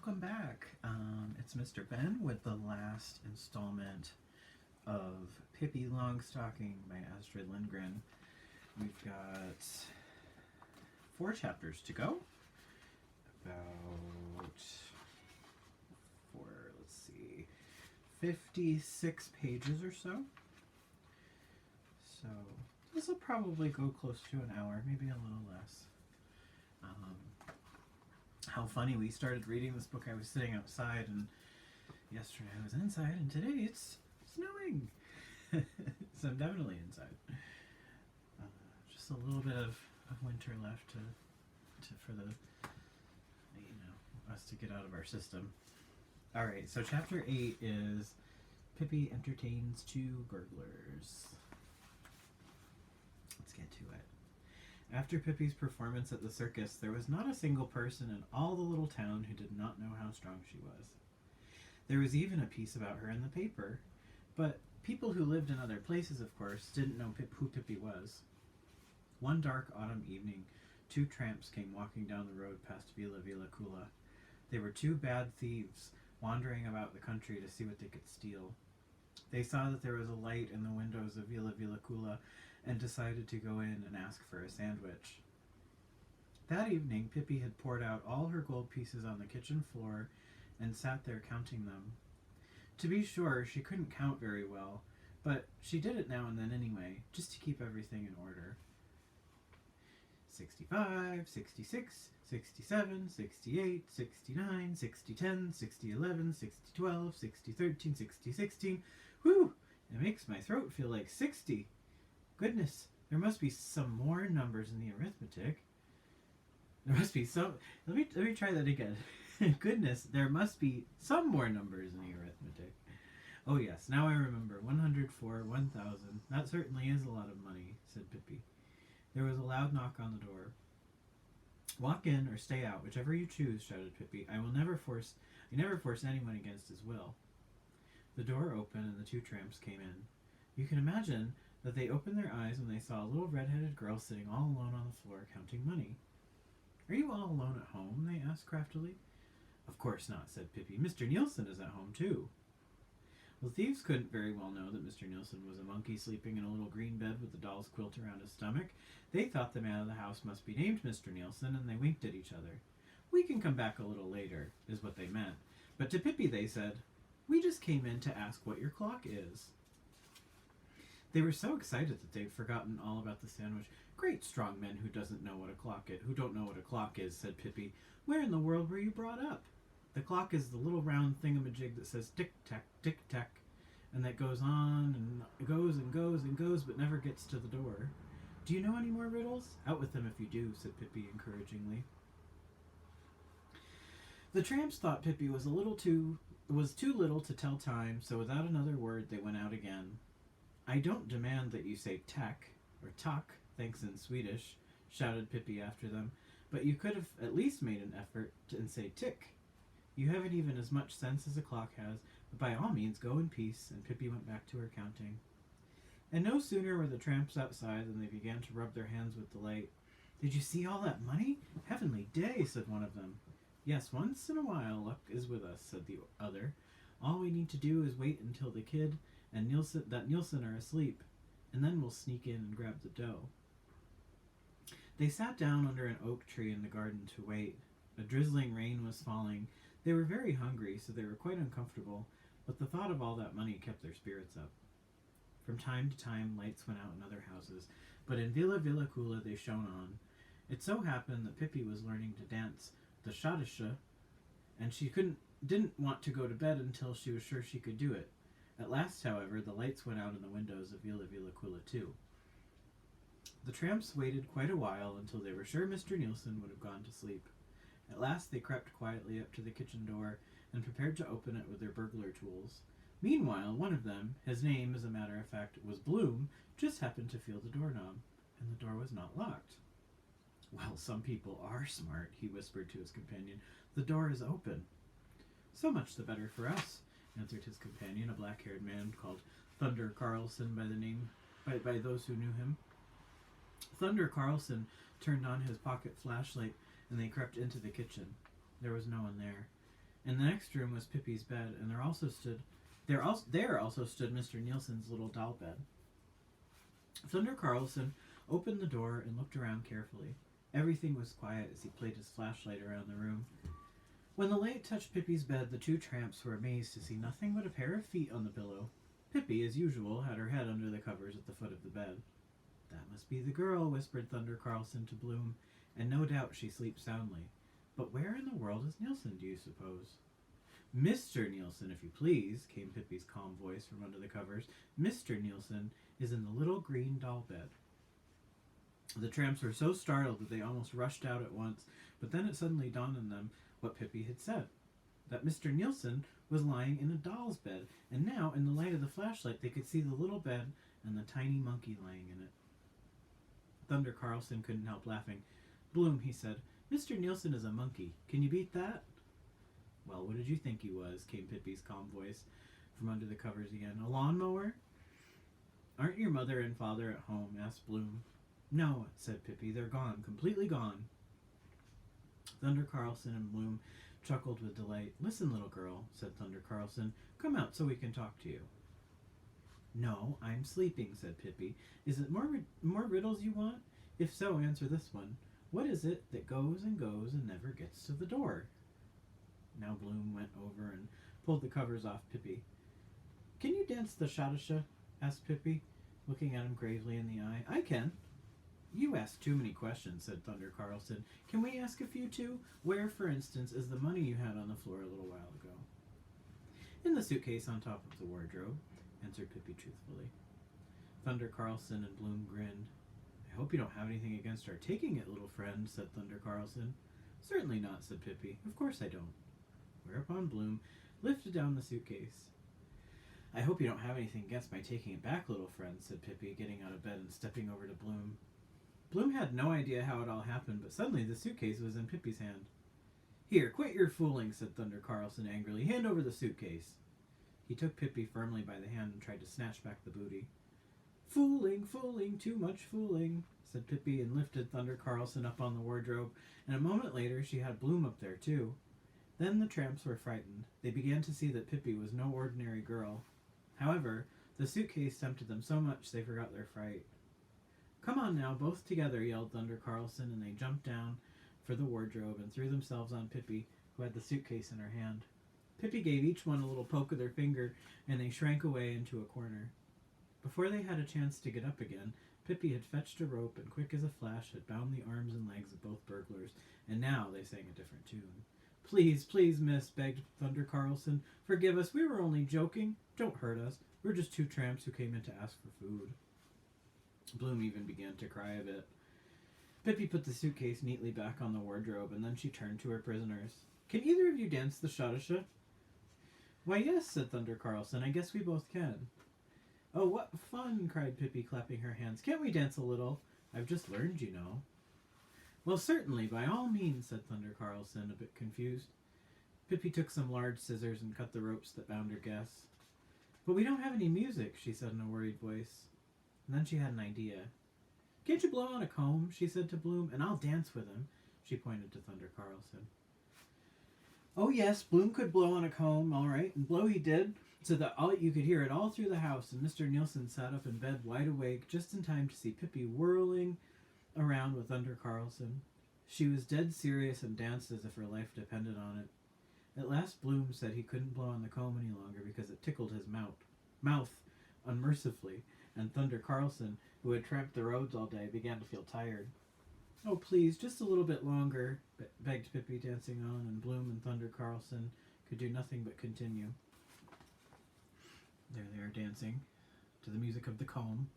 welcome back. It's Mr. Ben with the last installment of Pippi Longstocking by Astrid Lindgren. We've got 4 chapters to go. About let's see, 56 pages or so. So this will probably go close to an hour, maybe a little less. How funny, we started reading this book, I was sitting outside, and yesterday I was inside, and today it's snowing. So I'm definitely inside. Just a little bit of winter left for the, us to get out of our system. Alright, so chapter 8 is Pippi entertains 2 burglars. Let's get to it. After Pippi's performance at the circus, there was not a single person in all the little town who did not know how strong she was. There was even a piece about her in the paper, but people who lived in other places, of course, didn't know who Pippi was. One dark autumn evening, 2 tramps came walking down the road past Villa Kula. They were 2 bad thieves, wandering about the country to see what they could steal. They saw that there was a light in the windows of Villa Kula and decided to go in and ask for a sandwich. That evening, Pippi had poured out all her gold pieces on the kitchen floor and sat there counting them. To be sure, she couldn't count very well, but she did it now and then anyway, just to keep everything in order. 65, 66, 67, 68, 69, 60, 10, 60, 11, 60, 12, 60, 13, 60, 16. Whew! It makes my throat feel like 60. Goodness, there must be some more numbers in the arithmetic. There must be some... Let me try that again. Goodness, there must be some more numbers in the arithmetic. Oh yes, now I remember. 104, 1,000. That certainly is a lot of money, said Pippi. There was a loud knock on the door. Walk in or stay out, whichever you choose, shouted Pippi. I never force anyone against his will. The door opened and the 2 tramps came in. You can imagine that they opened their eyes when they saw a little red-headed girl sitting all alone on the floor counting money. Are you all alone at home? They asked craftily. Of course not, said Pippi. Mr. Nielsen is at home too. Well, thieves couldn't very well know that Mr. Nielsen was a monkey sleeping in a little green bed with a doll's quilt around his stomach. They thought the man of the house must be named Mr. Nielsen, and they winked at each other. We can come back a little later, is what they meant. But to Pippi they said, we just came in to ask what your clock is. They were so excited that they'd forgotten all about the sandwich. Great strong men who don't know what a clock is, said Pippi. Where in the world were you brought up? The clock is the little round thingamajig that says tick-tack, and that goes on and goes and goes and goes but never gets to the door. Do you know any more riddles? Out with them if you do, said Pippi encouragingly. The tramps thought Pippi was too little to tell time, so without another word they went out again. I don't demand that you say tack, or tak, thanks in Swedish, shouted Pippi after them, but you could have at least made an effort and say tick. You haven't even as much sense as a clock has, but by all means go in peace, and Pippi went back to her counting. And no sooner were the tramps outside than they began to rub their hands with delight. Did you see all that money? Heavenly day, said one of them. Yes, once in a while luck is with us, said the other. All we need to do is wait until the kid and Nielsen are asleep, and then we'll sneak in and grab the dough. They sat down under an oak tree in the garden to wait. A drizzling rain was falling. They were very hungry, so they were quite uncomfortable, but the thought of all that money kept their spirits up. From time to time, lights went out in other houses, but in Villa Kula they shone on. It so happened that Pippi was learning to dance the schottische, and she didn't want to go to bed until she was sure she could do it. At last, however, the lights went out in the windows of Villa Kula too. The tramps waited quite a while until they were sure Mr. Nielsen would have gone to sleep. At last they crept quietly up to the kitchen door and prepared to open it with their burglar tools. Meanwhile, one of them, his name, as a matter of fact, was Bloom, just happened to feel the doorknob, and the door was not locked. Well, some people are smart, he whispered to his companion. The door is open. So much the better for us, answered his companion, a black-haired man called Thunder Carlson by those who knew him. Thunder Carlson turned on his pocket flashlight, and they crept into the kitchen. There was no one there. In the next room was Pippi's bed, and there also stood Mr. Nielsen's little doll bed. Thunder Carlson opened the door and looked around carefully. Everything was quiet as he played his flashlight around the room. When the light touched Pippi's bed, the two tramps were amazed to see nothing but a pair of feet on the pillow. Pippi, as usual, had her head under the covers at the foot of the bed. "That must be the girl," whispered Thunder Carlson to Bloom, "and no doubt she sleeps soundly. But where in the world is Nielsen, do you suppose?" "Mr. Nielsen, if you please," came Pippi's calm voice from under the covers. "Mr. Nielsen is in the little green doll bed." The tramps were so startled that they almost rushed out at once, but then it suddenly dawned on them what Pippi had said, that Mr. Nielsen was lying in a doll's bed, and now, in the light of the flashlight, they could see the little bed and the tiny monkey lying in it. Thunder Carlson couldn't help laughing. "Bloom," he said, "Mr. Nielsen is a monkey. Can you beat that?" "Well, what did you think he was?" came Pippi's calm voice from under the covers again. "A lawnmower?" "Aren't your mother and father at home?" asked Bloom. "No," said Pippi. "They're gone. Completely gone." Thunder Carlson and Bloom chuckled with delight. "Listen, little girl," said Thunder Carlson. "Come out so we can talk to you." "No, I'm sleeping," said Pippi. "Is it more riddles you want? If so, answer this one. What is it that goes and never gets to the door?" Now Bloom went over and pulled the covers off Pippi. "Can you dance the shadasha?" asked Pippi, looking at him gravely in the eye. "I can." "You ask too many questions," said Thunder Carlson. "Can we ask a few too? Where, for instance, is the money you had on the floor a little while ago?" "In the suitcase on top of the wardrobe," answered Pippi truthfully. Thunder Carlson and Bloom grinned. "I hope you don't have anything against our taking it, little friend," said Thunder Carlson. "Certainly not," said Pippi. "Of course I don't." Whereupon Bloom lifted down the suitcase. "I hope you don't have anything against my taking it back, little friend," said Pippi, getting out of bed and stepping over to Bloom. Bloom had no idea how it all happened, but suddenly the suitcase was in Pippi's hand. "Here, quit your fooling," said Thunder Carlson angrily. "Hand over the suitcase." He took Pippi firmly by the hand and tried to snatch back the booty. "Fooling, fooling, too much fooling," said Pippi, and lifted Thunder Carlson up on the wardrobe, and a moment later she had Bloom up there too. Then the tramps were frightened. They began to see that Pippi was no ordinary girl. However, the suitcase tempted them so much they forgot their fright. "Come on now, both together," yelled Thunder Carlson, and they jumped down for the wardrobe and threw themselves on Pippi, who had the suitcase in her hand. Pippi gave each one a little poke with her finger, and they shrank away into a corner. Before they had a chance to get up again, Pippi had fetched a rope and, quick as a flash, had bound the arms and legs of both burglars, and now they sang a different tune. "Please, please, miss," begged Thunder Carlson. "Forgive us. We were only joking. Don't hurt us. We're just two tramps who came in to ask for food." Bloom even began to cry a bit. Pippi put the suitcase neatly back on the wardrobe, and then she turned to her prisoners. "Can either of you dance the shadasha?" "Why, yes," said Thunder Carlson. "I guess we both can." "Oh, what fun!" cried Pippi, clapping her hands. "Can't we dance a little? I've just learned, you know." "Well, certainly, by all means," said Thunder Carlson, a bit confused. Pippi took some large scissors and cut the ropes that bound her guests. "But we don't have any music," she said in a worried voice. And then she had an idea. "Can't you blow on a comb?" she said to Bloom, "and I'll dance with him." She pointed to Thunder Carlson. Oh yes, Bloom could blow on a comb, all right, and blow he did, so that you could hear it all through the house, and Mr. Nielsen sat up in bed wide awake just in time to see Pippi whirling around with Thunder Carlson. She was dead serious and danced as if her life depended on it. At last Bloom said he couldn't blow on the comb any longer because it tickled his mouth unmercifully, and Thunder Carlson, who had tramped the roads all day, began to feel tired. "Oh, please, just a little bit longer," begged Pippi, dancing on, and Bloom and Thunder Carlson could do nothing but continue. There they are dancing to the music of the comb.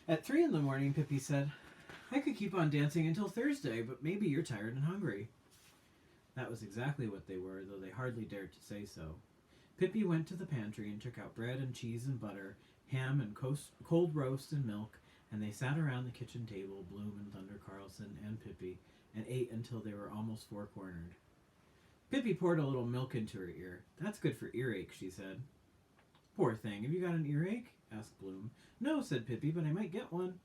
At 3 a.m, Pippi said, "I could keep on dancing until Thursday, but maybe you're tired and hungry." That was exactly what they were, though they hardly dared to say so. Pippi went to the pantry and took out bread and cheese and butter, ham and cold roast and milk, and they sat around the kitchen table, Bloom and Thunder Carlson and Pippi, and ate until they were almost four-cornered. Pippi poured a little milk into her ear. "That's good for earache," she said. "Poor thing, have you got an earache?" asked Bloom. "No," said Pippi, "but I might get one."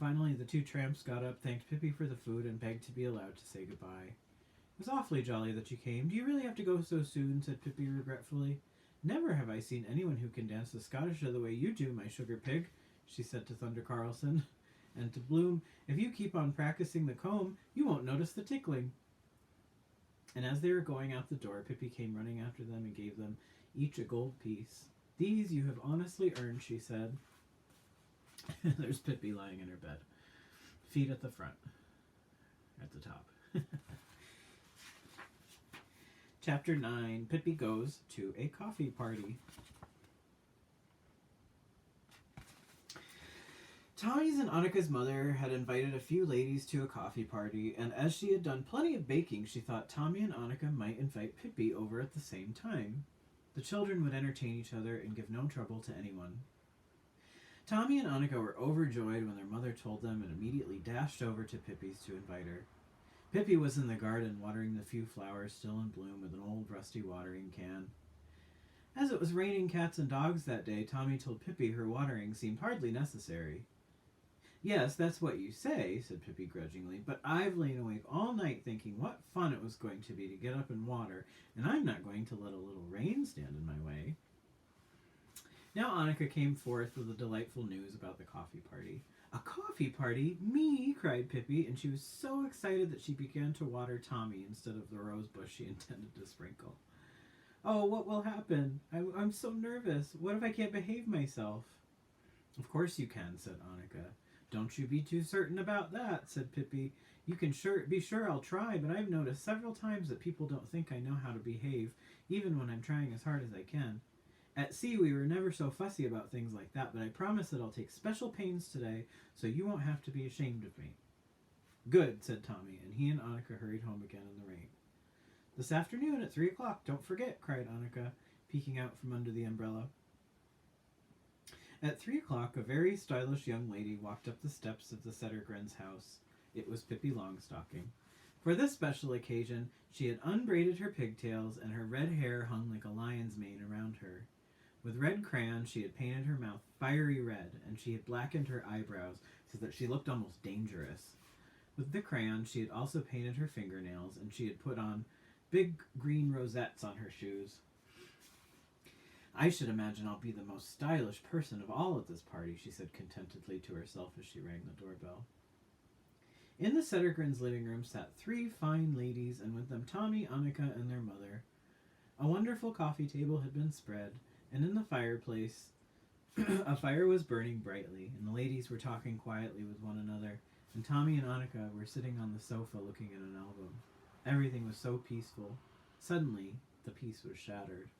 Finally, the two tramps got up, thanked Pippi for the food, and begged to be allowed to say goodbye. "It was awfully jolly that you came. Do you really have to go so soon?" said Pippi regretfully. "Never have I seen anyone who can dance the Schottische the way you do, my sugar pig," she said to Thunder Carlson. And to Bloom, "If you keep on practicing the comb, you won't notice the tickling." And as they were going out the door, Pippi came running after them and gave them each a gold piece. "These you have honestly earned," she said. There's Pippi lying in her bed. Feet at the front. At the top. Chapter 9. Pippi goes to a coffee party. Tommy's and Annika's mother had invited a few ladies to a coffee party, and as she had done plenty of baking, she thought Tommy and Annika might invite Pippi over at the same time. The children would entertain each other and give no trouble to anyone. Tommy and Annika were overjoyed when their mother told them and immediately dashed over to Pippi's to invite her. Pippi was in the garden watering the few flowers still in bloom with an old rusty watering can. As it was raining cats and dogs that day, Tommy told Pippi her watering seemed hardly necessary. "Yes, that's what you say," said Pippi grudgingly, "but I've lain awake all night thinking what fun it was going to be to get up and water, and I'm not going to let a little rain stand in my way." Now Annika came forth with the delightful news about the coffee party. "A coffee party? Me?" cried Pippi, and she was so excited that she began to water Tommy instead of the rose bush she intended to sprinkle. "Oh, what will happen? I'm so nervous. What if I can't behave myself?" "Of course you can," said Annika. "Don't you be too certain about that," said Pippi. "You can be sure I'll try, but I've noticed several times that people don't think I know how to behave, even when I'm trying as hard as I can. At sea, we were never so fussy about things like that, but I promise that I'll take special pains today, so you won't have to be ashamed of me." "Good," said Tommy, and he and Annika hurried home again in the rain. "This afternoon at 3 o'clock, don't forget," cried Annika, peeking out from under the umbrella. At 3 o'clock, a very stylish young lady walked up the steps of the Settergrens' house. It was Pippi Longstocking. For this special occasion, she had unbraided her pigtails, and her red hair hung like a lion's mane around her. With red crayon, she had painted her mouth fiery red, and she had blackened her eyebrows so that she looked almost dangerous. With the crayon, she had also painted her fingernails, and she had put on big green rosettes on her shoes. "I should imagine I'll be the most stylish person of all at this party," she said contentedly to herself as she rang the doorbell. In the Settergrens' living room sat 3 fine ladies, and with them Tommy, Annika, and their mother. A wonderful coffee table had been spread, and in the fireplace a fire was burning brightly, and the ladies were talking quietly with one another, and Tommy and Annika were sitting on the sofa looking at an album. Everything was so peaceful. Suddenly, the peace was shattered.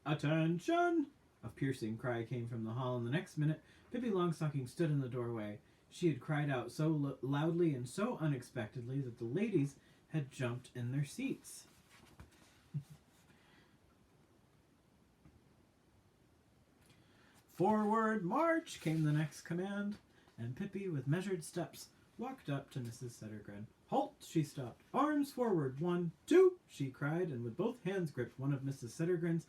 "Attention!" A piercing cry came from the hall, and the next minute Pippi Longstocking stood in the doorway. She had cried out so loudly and so unexpectedly that the ladies had jumped in their seats. "Forward, march!" came the next command, and Pippi, with measured steps, walked up to Mrs. Settergren. "Halt!" she stopped. "Arms forward! 1, 2!" she cried, and with both hands gripped one of Mrs. Settergren's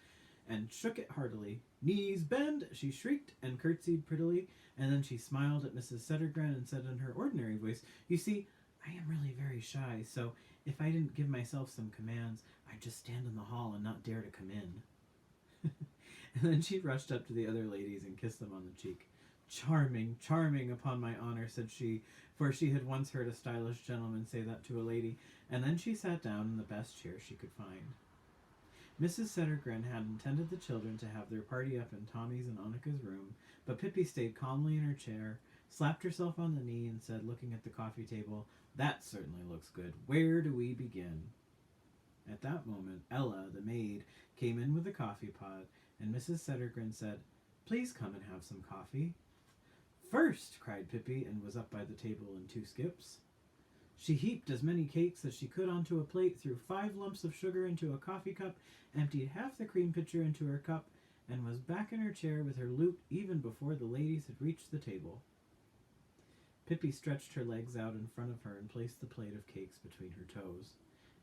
and shook it heartily. "Knees bend!" she shrieked, and curtsied prettily, and then she smiled at Mrs. Settergren and said in her ordinary voice, "You see, I am really very shy, so if I didn't give myself some commands, I'd just stand in the hall and not dare to come in." And then she rushed up to the other ladies and kissed them on the cheek. "Charming, charming, upon my honor," said she, for she had once heard a stylish gentleman say that to a lady, and then she sat down in the best chair she could find. Mrs. Settergren had intended the children to have their party up in Tommy's and Annika's room, but Pippi stayed calmly in her chair, slapped herself on the knee, and said, looking at the coffee table, "That certainly looks good. Where do we begin?" At that moment, Ella, the maid, came in with the coffee pot, and Mrs. Settergren said, "Please come and have some coffee." "First!" cried Pippi, and was up by the table in 2 skips. She heaped as many cakes as she could onto a plate, threw 5 lumps of sugar into a coffee cup, emptied half the cream pitcher into her cup, and was back in her chair with her lute even before the ladies had reached the table. Pippi stretched her legs out in front of her and placed the plate of cakes between her toes,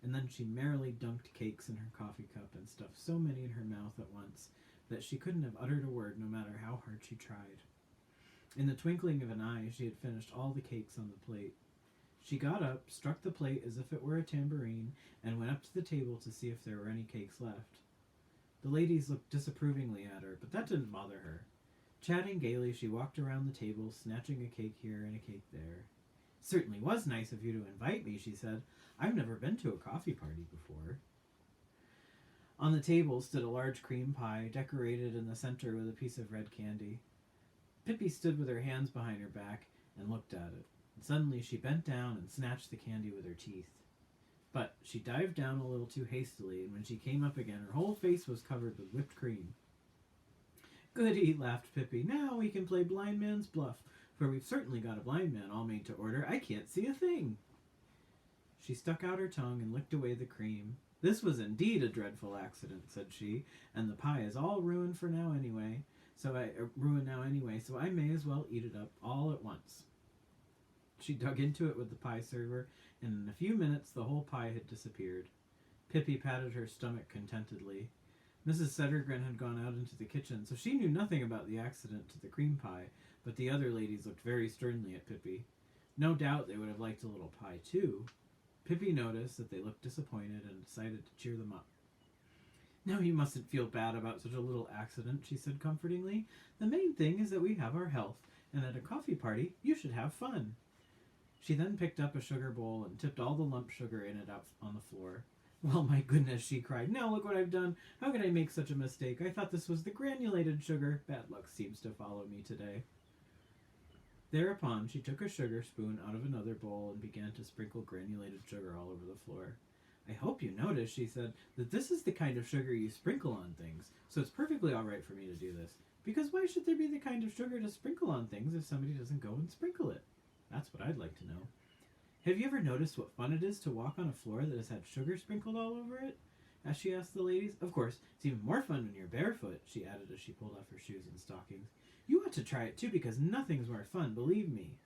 and then she merrily dunked cakes in her coffee cup and stuffed so many in her mouth at once that she couldn't have uttered a word no matter how hard she tried. In the twinkling of an eye, she had finished all the cakes on the plate. She got up, struck the plate as if it were a tambourine, and went up to the table to see if there were any cakes left. The ladies looked disapprovingly at her, but that didn't bother her. Chatting gaily, she walked around the table, snatching a cake here and a cake there. "Certainly was nice of you to invite me," she said. "I've never been to a coffee party before." On the table stood a large cream pie, decorated in the center with a piece of red candy. Pippi stood with her hands behind her back and looked at it. Suddenly she bent down and snatched the candy with her teeth. But she dived down a little too hastily, and when she came up again, her whole face was covered with whipped cream. "Goody," laughed Pippi. "Now we can play blind man's bluff, for we've certainly got a blind man all made to order. I can't see a thing." She stuck out her tongue and licked away the cream. "This was indeed a dreadful accident," said she, "and the pie is all ruined now anyway, so I may as well eat it up all at once." She dug into it with the pie server, and in a few minutes the whole pie had disappeared. Pippi patted her stomach contentedly. Mrs. Settergren had gone out into the kitchen, so she knew nothing about the accident to the cream pie, but the other ladies looked very sternly at Pippi. No doubt they would have liked a little pie too. Pippi noticed that they looked disappointed and decided to cheer them up. "Now you mustn't feel bad about such a little accident," she said comfortingly. "The main thing is that we have our health, and at a coffee party you should have fun." She then picked up a sugar bowl and tipped all the lump sugar in it out on the floor. "Well, my goodness," she cried. "Now look what I've done. How could I make such a mistake? I thought this was the granulated sugar. Bad luck seems to follow me today." Thereupon she took a sugar spoon out of another bowl and began to sprinkle granulated sugar all over the floor. "I hope you notice," she said, "that this is the kind of sugar you sprinkle on things, so it's perfectly all right for me to do this. Because why should there be the kind of sugar to sprinkle on things if somebody doesn't go and sprinkle it? That's what I'd like to know. Have you ever noticed what fun it is to walk on a floor that has had sugar sprinkled all over it?" she asked the ladies. "Of course, it's even more fun when you're barefoot," she added as she pulled off her shoes and stockings. "You ought to try it too, because nothing's more fun, believe me."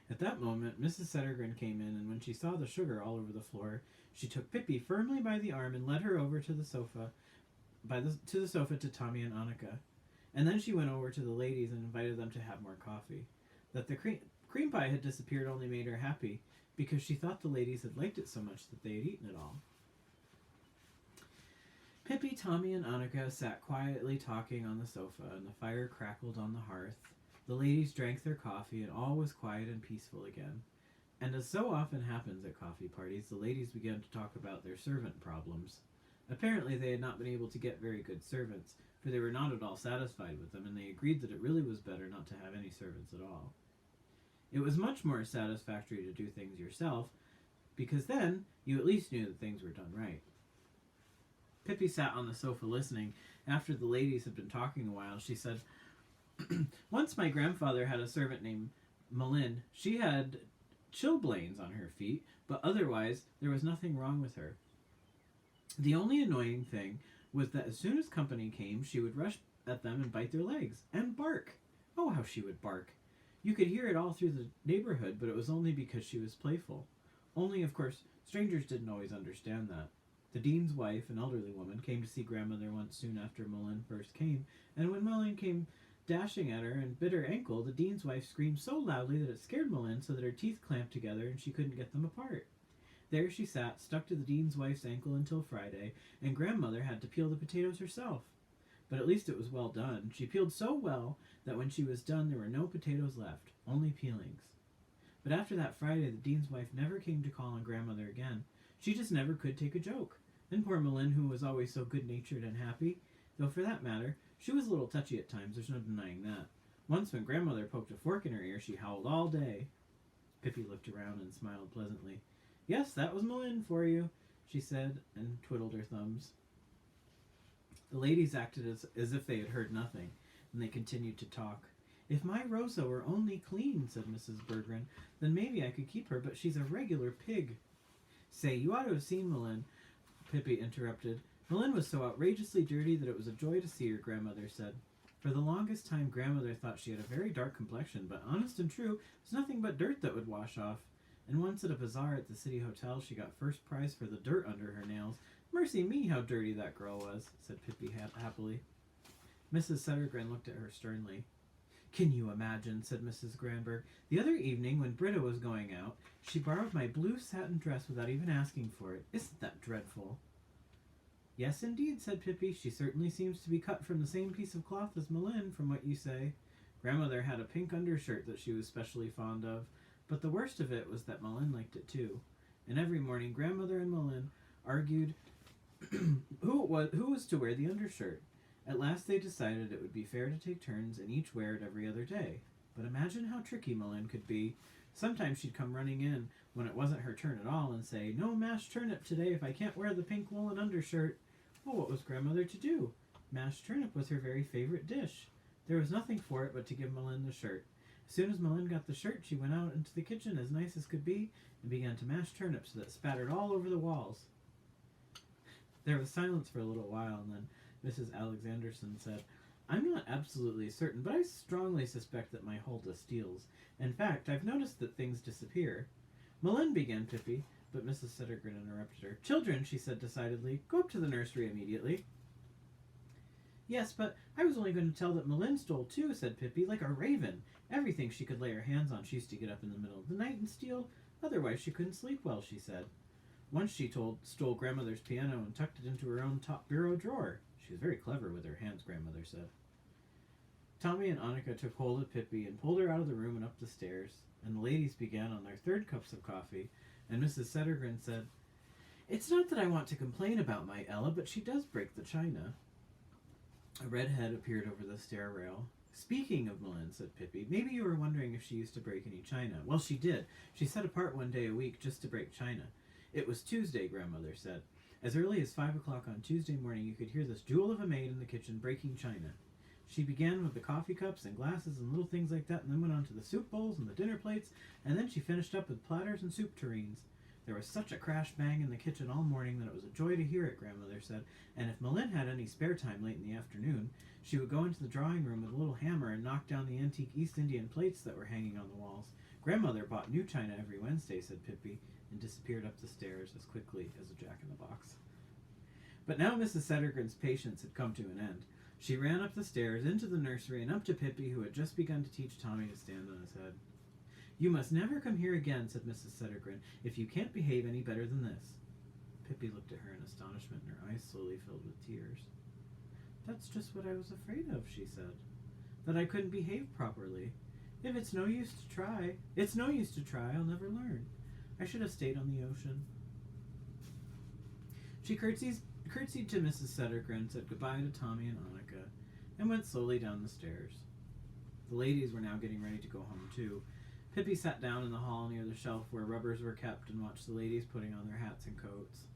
At that moment, Mrs. Settergren came in, and when she saw the sugar all over the floor, she took Pippi firmly by the arm and led her over to the sofa to Tommy and Annika. And then she went over to the ladies and invited them to have more coffee. That the cream pie had disappeared only made her happy, because she thought the ladies had liked it so much that they had eaten it all. Pippi, Tommy, and Annika sat quietly talking on the sofa, and the fire crackled on the hearth. The ladies drank their coffee, and all was quiet and peaceful again. And as so often happens at coffee parties, the ladies began to talk about their servant problems. Apparently they had not been able to get very good servants, for they were not at all satisfied with them, and they agreed that it really was better not to have any servants at all. It was much more satisfactory to do things yourself, because then you at least knew that things were done right. Pippi sat on the sofa listening. After the ladies had been talking a while, she said, "Once my grandfather had a servant named Malin. She had chilblains on her feet, but otherwise there was nothing wrong with her. The only annoying thing was that as soon as company came, she would rush at them and bite their legs, and bark. Oh, how she would bark! You could hear it all through the neighborhood, but it was only because she was playful. Only, of course, strangers didn't always understand that. The dean's wife, an elderly woman, came to see grandmother once soon after Malin first came, and when Malin came dashing at her and bit her ankle, the dean's wife screamed so loudly that it scared Malin so that her teeth clamped together and she couldn't get them apart. There she sat, stuck to the dean's wife's ankle until Friday, and grandmother had to peel the potatoes herself. But at least it was well done. She peeled so well that when she was done there were no potatoes left, only peelings. But after that Friday, the dean's wife never came to call on grandmother again. She just never could take a joke. And poor Malin, who was always so good-natured and happy, though for that matter, she was a little touchy at times, there's no denying that. Once when grandmother poked a fork in her ear, she howled all day. Pippi looked around and smiled pleasantly. "Yes, that was Malin for you," she said, and twiddled her thumbs. The ladies acted as if they had heard nothing, and they continued to talk. "If my Rosa were only clean," said Mrs. Berggren, "then maybe I could keep her, but she's a regular pig." "Say, you ought to have seen Malin," Pippi interrupted. "Malin was so outrageously dirty that it was a joy to see her," grandmother said. For the longest time grandmother thought she had a very dark complexion, but honest and true, it was nothing but dirt that would wash off. And once at a bazaar at the city hotel, she got first prize for the dirt under her nails. "Mercy me, how dirty that girl was," said Pippi happily. Mrs. Settergren looked at her sternly. "Can you imagine?" said Mrs. Granberg. "The other evening, when Britta was going out, she borrowed my blue satin dress without even asking for it. Isn't that dreadful?" "Yes, indeed," said Pippi. "She certainly seems to be cut from the same piece of cloth as Malin, from what you say. Grandmother had a pink undershirt that she was specially fond of, but the worst of it was that Malin liked it too. And every morning Grandmother and Malin argued who was to wear the undershirt. At last they decided it would be fair to take turns and each wear it every other day. But imagine how tricky Malin could be. Sometimes she'd come running in when it wasn't her turn at all and say, 'No mashed turnip today if I can't wear the pink woolen undershirt.' Well, what was Grandmother to do? Mashed turnip was her very favorite dish. There was nothing for it but to give Malin the shirt. As soon as Malin got the shirt, she went out into the kitchen as nice as could be and began to mash turnips that spattered all over the walls." There was silence for a little while, and then Mrs. Alexanderson said, "I'm not absolutely certain, but I strongly suspect that my Huldah steals. In fact, I've noticed that things disappear." "Malin," began Pippi, but Mrs. Settergren interrupted her. "Children," she said decidedly, "go up to the nursery immediately." "Yes, but I was only going to tell that Malin stole too," said Pippi, "like a raven. Everything she could lay her hands on she used to get up in the middle of the night and steal. Otherwise she couldn't sleep well," she said. "Once she stole Grandmother's piano and tucked it into her own top bureau drawer. She was very clever with her hands," Grandmother said. Tommy and Annika took hold of Pippi and pulled her out of the room and up the stairs, and the ladies began on their third cups of coffee, and Mrs. Settergren said, "It's not that I want to complain about my Ella, but she does break the china." A red head appeared over the stair rail. "Speaking of Malin," said Pippi, "maybe you were wondering if she used to break any china. Well, she did. She set apart one day a week just to break china. It was Tuesday," Grandmother said. "As early as 5 o'clock on Tuesday morning you could hear this jewel of a maid in the kitchen breaking china. She began with the coffee cups and glasses and little things like that, and then went on to the soup bowls and the dinner plates, and then she finished up with platters and soup tureens. There was such a crash bang in the kitchen all morning that it was a joy to hear it," Grandmother said, "and if Malin had any spare time late in the afternoon, she would go into the drawing room with a little hammer and knock down the antique East Indian plates that were hanging on the walls. Grandmother bought new china every Wednesday," said Pippi, and disappeared up the stairs as quickly as a jack-in-the-box. But now Mrs. Settergren's patience had come to an end. She ran up the stairs, into the nursery, and up to Pippi, who had just begun to teach Tommy to stand on his head. "You must never come here again," said Mrs. Settergren, "if you can't behave any better than this." Pippi looked at her in astonishment, and her eyes slowly filled with tears. "That's just what I was afraid of," she said, "that I couldn't behave properly. If it's no use to try, it's no use to try, I'll never learn. I should have stayed on the ocean." She curtsied to Mrs. Settergren, said goodbye to Tommy and Annika, and went slowly down the stairs. The ladies were now getting ready to go home too. Pippi sat down in the hall near the shelf where rubbers were kept and watched the ladies putting on their hats and coats.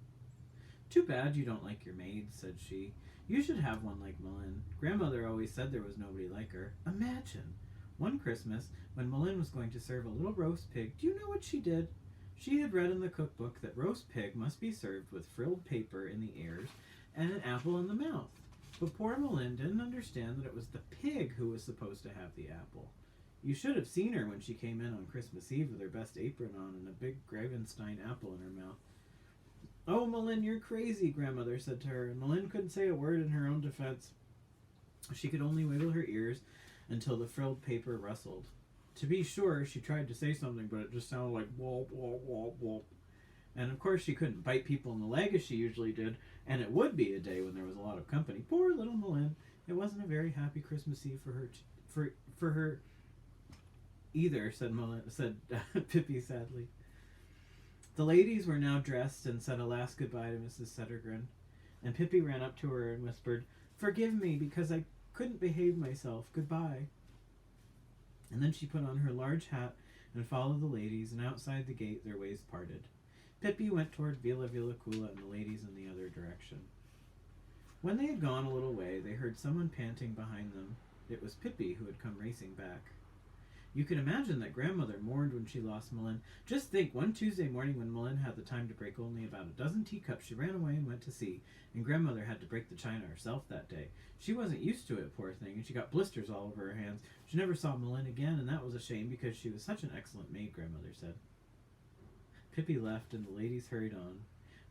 "Too bad you don't like your maid," said she. "You should have one like Malin. Grandmother always said there was nobody like her. Imagine! One Christmas, when Malin was going to serve a little roast pig, do you know what she did? She had read in the cookbook that roast pig must be served with frilled paper in the ears and an apple in the mouth. But poor Malin didn't understand that it was the pig who was supposed to have the apple. You should have seen her when she came in on Christmas Eve with her best apron on and a big Gravenstein apple in her mouth. 'Oh, Malin, you're crazy,' Grandmother said to her, and Malin couldn't say a word in her own defense. She could only wiggle her ears until the frilled paper rustled. To be sure, she tried to say something, but it just sounded like womp, womp, womp, womp. And of course she couldn't bite people in the leg as she usually did, and it would be a day when there was a lot of company. Poor little Malin. It wasn't a very happy Christmas Eve for her either, said Pippi sadly. The ladies were now dressed and said a last goodbye to Mrs. Settergren, and Pippi ran up to her and whispered, "Forgive me, because I couldn't behave myself. Goodbye." And then she put on her large hat and followed the ladies, and outside the gate their ways parted. Pippi went toward Villa Villacula and the ladies in the other direction. When they had gone a little way, they heard someone panting behind them. It was Pippi, who had come racing back. You can imagine that Grandmother mourned when she lost Malin. Just think, one Tuesday morning when Malin had the time to break only about a dozen teacups, she ran away and went to sea, and Grandmother had to break the china herself that day. She wasn't used to it, poor thing, and she got blisters all over her hands. She never saw Malin again, and that was a shame, because she was such an excellent maid, Grandmother said. Pippi left, and the ladies hurried on.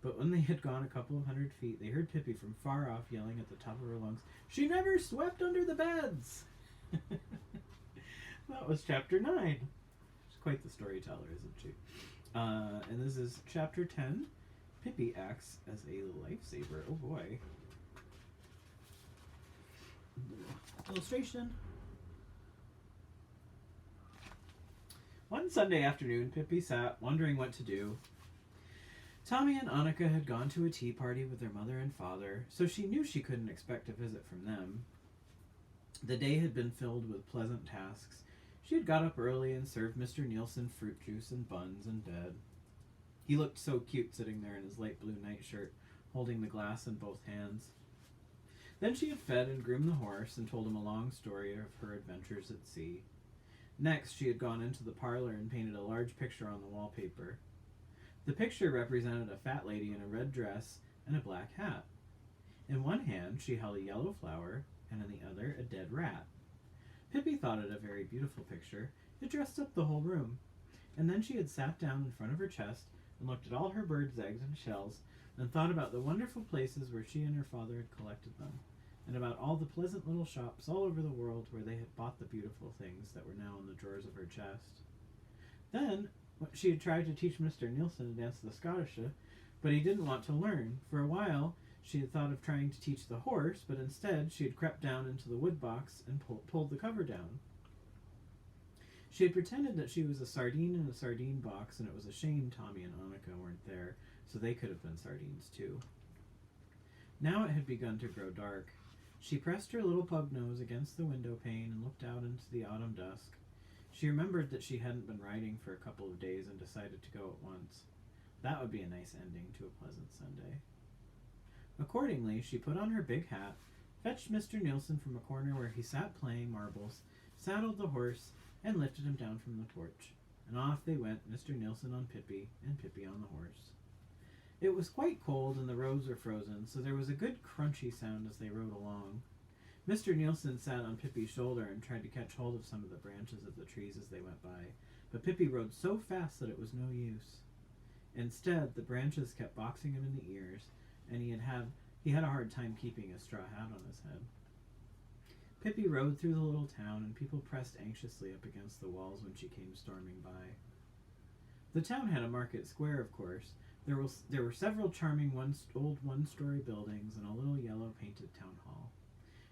But when they had gone a couple of 100 feet, they heard Pippi from far off yelling at the top of her lungs, "She never swept under the beds!" That was chapter 9. She's quite the storyteller, isn't she? And this is chapter 10. Pippi acts as a lifesaver. Oh boy. Illustration. One Sunday afternoon, Pippi sat wondering what to do. Tommy and Annika had gone to a tea party with their mother and father, so she knew she couldn't expect a visit from them. The day had been filled with pleasant tasks. She had got up early and served Mr. Nielsen fruit juice and buns in bed. He looked so cute sitting there in his light blue nightshirt, holding the glass in both hands. Then she had fed and groomed the horse and told him a long story of her adventures at sea. Next, she had gone into the parlor and painted a large picture on the wallpaper. The picture represented a fat lady in a red dress and a black hat. In one hand, she held a yellow flower, and in the other, a dead rat. Pippi thought it a very beautiful picture. It dressed up the whole room. And then she had sat down in front of her chest and looked at all her birds' eggs and shells, and thought about the wonderful places where she and her father had collected them, and about all the pleasant little shops all over the world where they had bought the beautiful things that were now in the drawers of her chest. Then she had tried to teach Mr. Nielsen to dance the Schottische, but he didn't want to learn. For a while, she had thought of trying to teach the horse, but instead she had crept down into the wood box and pulled the cover down. She had pretended that she was a sardine in a sardine box, and it was a shame Tommy and Annika weren't there, so they could have been sardines too. Now it had begun to grow dark. She pressed her little pug nose against the window pane and looked out into the autumn dusk. She remembered that she hadn't been riding for a couple of days and decided to go at once. That would be a nice ending to a pleasant Sunday. Accordingly, she put on her big hat, fetched Mr. Nielsen from a corner where he sat playing marbles, saddled the horse, and lifted him down from the porch. And off they went, Mr. Nielsen on Pippi, and Pippi on the horse. It was quite cold and the roads were frozen, so there was a good crunchy sound as they rode along. Mr. Nielsen sat on Pippi's shoulder and tried to catch hold of some of the branches of the trees as they went by, but Pippi rode so fast that it was no use. Instead, the branches kept boxing him in the ears, and he had a hard time keeping a straw hat on his head. Pippi rode through the little town, and people pressed anxiously up against the walls when she came storming by. The town had a market square, of course. There were several charming old one-story buildings and a little yellow-painted town hall.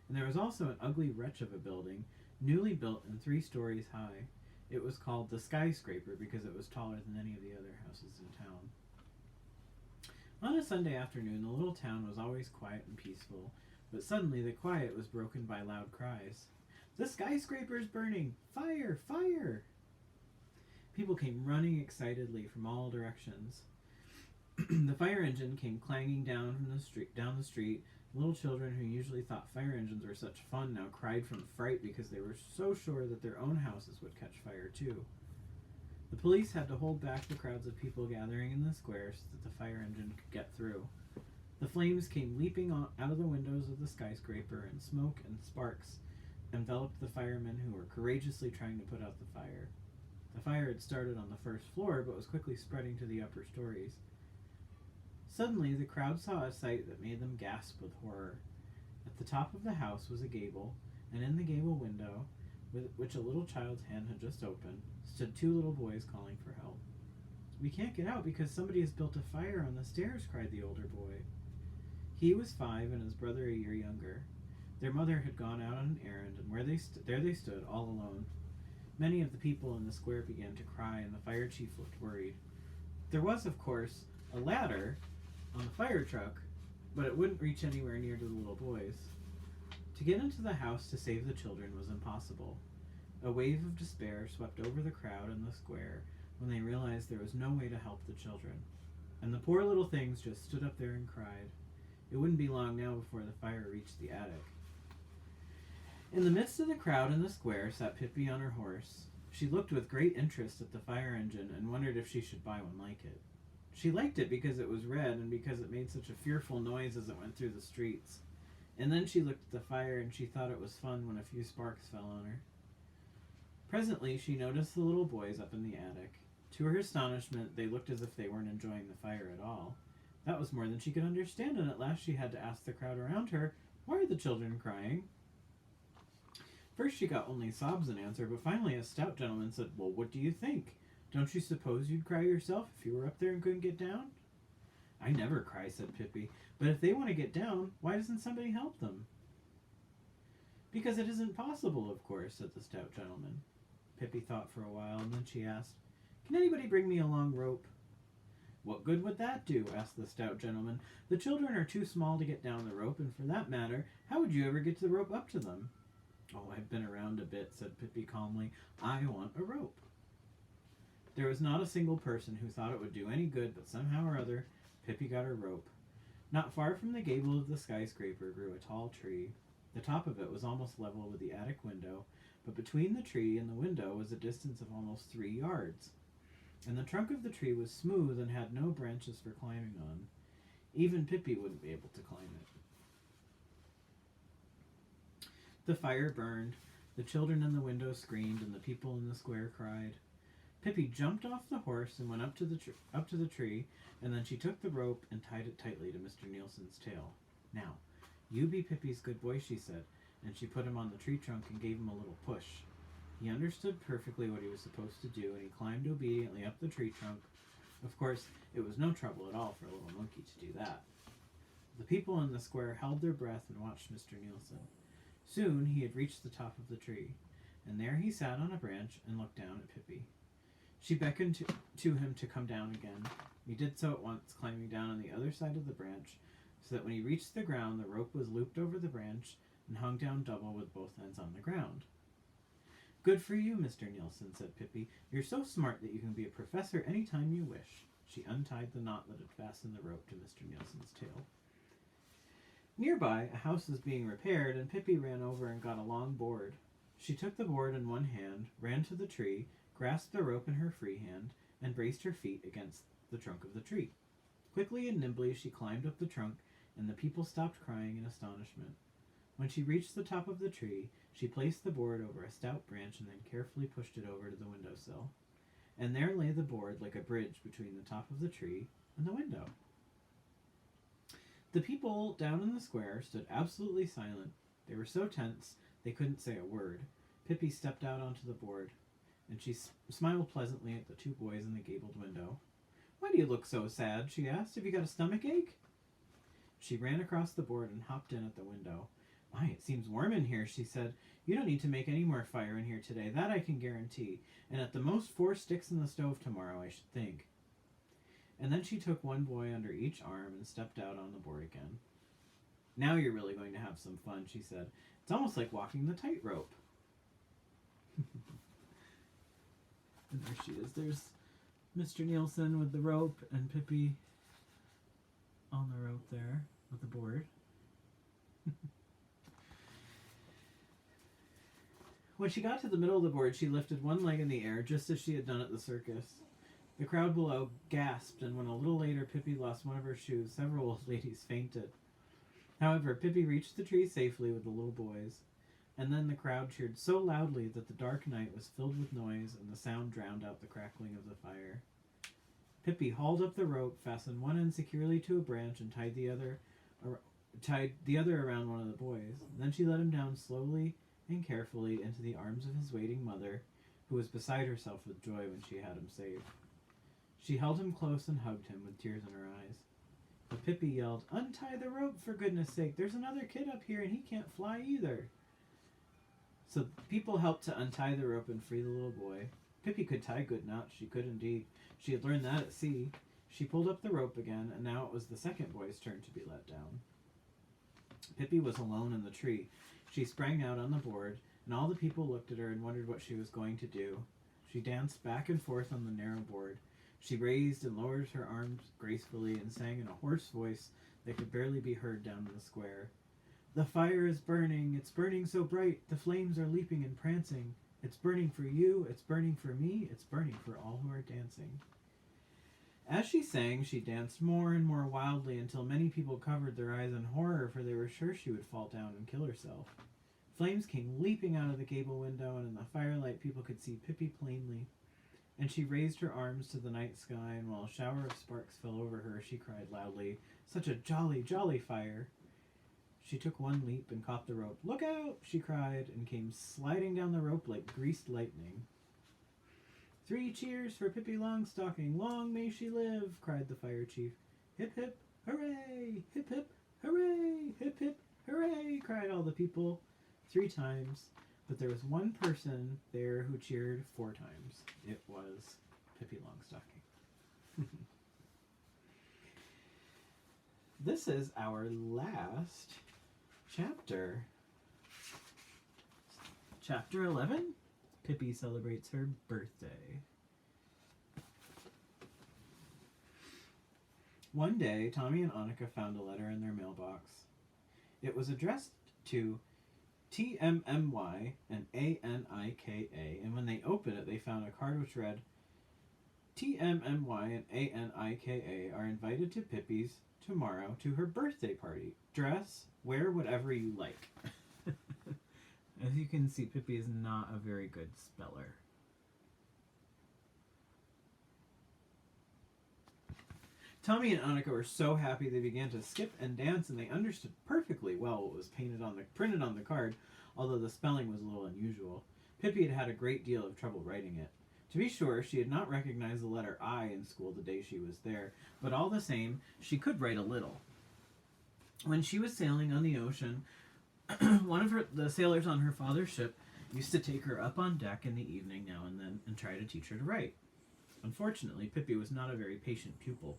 And there was also an ugly wretch of a building, newly built and 3 stories high. It was called the Skyscraper because it was taller than any of the other houses in town. On a Sunday afternoon, the little town was always quiet and peaceful, but suddenly the quiet was broken by loud cries. "The skyscraper's burning! Fire! Fire!" People came running excitedly from all directions. The fire engine came clanging down the street. Little children who usually thought fire engines were such fun now cried from fright because they were so sure that their own houses would catch fire too. The police had to hold back the crowds of people gathering in the square so that the fire engine could get through. The flames came leaping out of the windows of the skyscraper, and smoke and sparks enveloped the firemen who were courageously trying to put out the fire. The fire had started on the first floor, but was quickly spreading to the upper stories. Suddenly, the crowd saw a sight that made them gasp with horror. At the top of the house was a gable, and in the gable window, which a little child's hand had just opened, stood 2 little boys calling for help. "We can't get out because somebody has built a fire on the stairs," cried the older boy. He was 5 and his brother a year younger. Their mother had gone out on an errand, and there they stood, all alone. Many of the people in the square began to cry, and the fire chief looked worried. There was, of course, a ladder on the fire truck, but it wouldn't reach anywhere near to the little boys. To get into the house to save the children was impossible. A wave of despair swept over the crowd in the square when they realized there was no way to help the children. And the poor little things just stood up there and cried. It wouldn't be long now before the fire reached the attic. In the midst of the crowd in the square sat Pippi on her horse. She looked with great interest at the fire engine and wondered if she should buy one like it. She liked it because it was red and because it made such a fearful noise as it went through the streets. And then she looked at the fire and she thought it was fun when a few sparks fell on her. Presently, she noticed the little boys up in the attic. To her astonishment, they looked as if they weren't enjoying the fire at all. That was more than she could understand, and at last she had to ask the crowd around her, "Why are the children crying?" First she got only sobs in answer, but finally a stout gentleman said, "Well, what do you think? Don't you suppose you'd cry yourself if you were up there and couldn't get down?" "I never cry," said Pippi, "but if they want to get down, why doesn't somebody help them?" "Because it isn't possible, of course," said the stout gentleman. Pippi thought for a while, and then she asked, "Can anybody bring me a long rope?" "What good would that do?" asked the stout gentleman. "The children are too small to get down the rope, and for that matter, how would you ever get the rope up to them?" "Oh, I've been around a bit," said Pippi calmly. "I want a rope." There was not a single person who thought it would do any good, but somehow or other, Pippi got her rope. Not far from the gable of the skyscraper grew a tall tree. The top of it was almost level with the attic window, but between the tree and the window was a distance of almost 3 yards. And the trunk of the tree was smooth and had no branches for climbing on. Even Pippi wouldn't be able to climb it. The fire burned, the children in the window screamed, and the people in the square cried. Pippi jumped off the horse and went up to the tree, and then she took the rope and tied it tightly to Mr. Nielsen's tail. "Now, you be Pippi's good boy," she said, and she put him on the tree trunk and gave him a little push. He understood perfectly what he was supposed to do, and he climbed obediently up the tree trunk. Of course, it was no trouble at all for a little monkey to do that. The people in the square held their breath and watched Mr. Nielsen. Soon he had reached the top of the tree, and there he sat on a branch and looked down at Pippi. She beckoned to him to come down again. He did so at once, climbing down on the other side of the branch, so that when he reached the ground, the rope was looped over the branch and hung down double with both ends on the ground. "Good for you, Mr. Nielsen," said Pippi. "You're so smart that you can be a professor any time you wish." She untied the knot that had fastened the rope to Mr. Nielsen's tail. Nearby, a house was being repaired, and Pippi ran over and got a long board. She took the board in one hand, ran to the tree, grasped the rope in her free hand, and braced her feet against the trunk of the tree. Quickly and nimbly she climbed up the trunk, and the people stopped crying in astonishment. When she reached the top of the tree, she placed the board over a stout branch and then carefully pushed it over to the windowsill. And there lay the board like a bridge between the top of the tree and the window. The people down in the square stood absolutely silent. They were so tense they couldn't say a word. Pippi stepped out onto the board, and she smiled pleasantly at the two boys in the gabled window. "Why do you look so sad?" she asked. "Have you got a stomach ache?" She ran across the board and hopped in at the window. "My, it seems warm in here," she said. "You don't need to make any more fire in here today, that I can guarantee. And at the most 4 sticks in the stove tomorrow, I should think." And then she took one boy under each arm and stepped out on the board again. "Now you're really going to have some fun," she said. "It's almost like walking the tightrope." And there she is. There's Mr. Nielsen with the rope and Pippi on the rope there with the board. When she got to the middle of the board, she lifted one leg in the air, just as she had done at the circus. The crowd below gasped, and when a little later Pippi lost one of her shoes, several old ladies fainted. However, Pippi reached the tree safely with the little boys, and then the crowd cheered so loudly that the dark night was filled with noise, and the sound drowned out the crackling of the fire. Pippi hauled up the rope, fastened one end securely to a branch, and tied the other around one of the boys. Then she let him down slowly and carefully into the arms of his waiting mother, who was beside herself with joy when she had him saved. She held him close and hugged him with tears in her eyes. But Pippi yelled, "Untie the rope, for goodness sake! There's another kid up here and he can't fly either!" So people helped to untie the rope and free the little boy. Pippi could tie good knots, she could indeed. She had learned that at sea. She pulled up the rope again, and now it was the second boy's turn to be let down. Pippi was alone in the tree. She sprang out on the board, and all the people looked at her and wondered what she was going to do. She danced back and forth on the narrow board. She raised and lowered her arms gracefully and sang in a hoarse voice that could barely be heard down in the square. "The fire is burning, it's burning so bright, the flames are leaping and prancing. It's burning for you, it's burning for me, it's burning for all who are dancing." As she sang, she danced more and more wildly until many people covered their eyes in horror, for they were sure she would fall down and kill herself. Flames came leaping out of the gable window, and in the firelight people could see Pippi plainly. And she raised her arms to the night sky, and while a shower of sparks fell over her, she cried loudly, "Such a jolly, jolly fire!" She took one leap and caught the rope. "Look out!" she cried, and came sliding down the rope like greased lightning. "Three cheers for Pippi Longstocking! Long may she live!" cried the fire chief. "Hip, hip, hooray! Hip, hip, hooray! Hip, hip, hooray!" cried all the people 3 times. But there was one person there who cheered 4 times. It was Pippi Longstocking. This is our last chapter. Chapter 11, Pippi celebrates her birthday. One day, Tommy and Annika found a letter in their mailbox. It was addressed to TMMY and ANIKA, and when they opened it, they found a card which read, TMMY and ANIKA are invited to Pippi's tomorrow to her birthday party. Dress, wear whatever you like. As you can see, Pippi is not a very good speller. Tommy and Annika were so happy they began to skip and dance, and they understood perfectly well what was printed on the card, although the spelling was a little unusual. Pippi had had a great deal of trouble writing it. To be sure, she had not recognized the letter I in school the day she was there, but all the same, she could write a little. When she was sailing on the ocean, one of the sailors on her father's ship used to take her up on deck in the evening now and then and try to teach her to write. Unfortunately, Pippi was not a very patient pupil.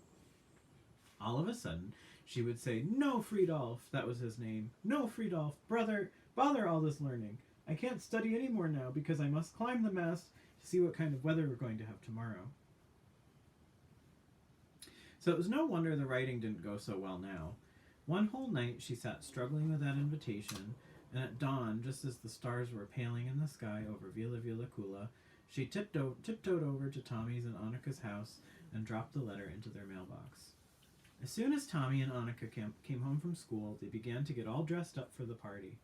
All of a sudden, she would say, "No, Friedolf," that was his name. "No, Friedolf, brother, bother all this learning. I can't study any more now because I must climb the mast to see what kind of weather we're going to have tomorrow." So it was no wonder the writing didn't go so well now. One whole night she sat struggling with that invitation, and at dawn, just as the stars were paling in the sky over Villa Kula, she tiptoed over to Tommy's and Annika's house and dropped the letter into their mailbox. As soon as Tommy and Annika came home from school, they began to get all dressed up for the party.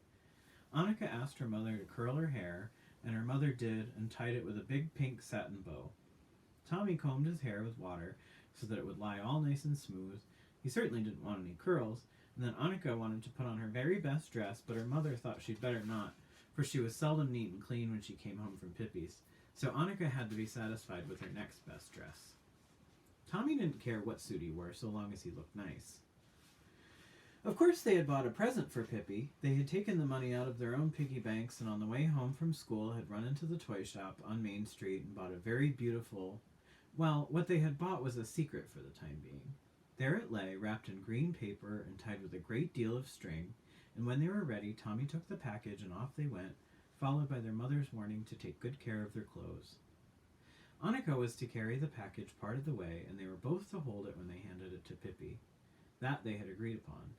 Annika asked her mother to curl her hair, and her mother did and tied it with a big pink satin bow. Tommy combed his hair with water so that it would lie all nice and smooth. He certainly didn't want any curls, and then Annika wanted to put on her very best dress, but her mother thought she'd better not, for she was seldom neat and clean when she came home from Pippi's, so Annika had to be satisfied with her next best dress. Tommy didn't care what suit he wore so long as he looked nice. Of course they had bought a present for Pippi. They had taken the money out of their own piggy banks, and on the way home from school had run into the toy shop on Main Street and bought a very beautiful... Well, what they had bought was a secret for the time being. There it lay, wrapped in green paper and tied with a great deal of string, and when they were ready, Tommy took the package and off they went, followed by their mother's warning to take good care of their clothes. Annika was to carry the package part of the way, and they were both to hold it when they handed it to Pippi. That they had agreed upon.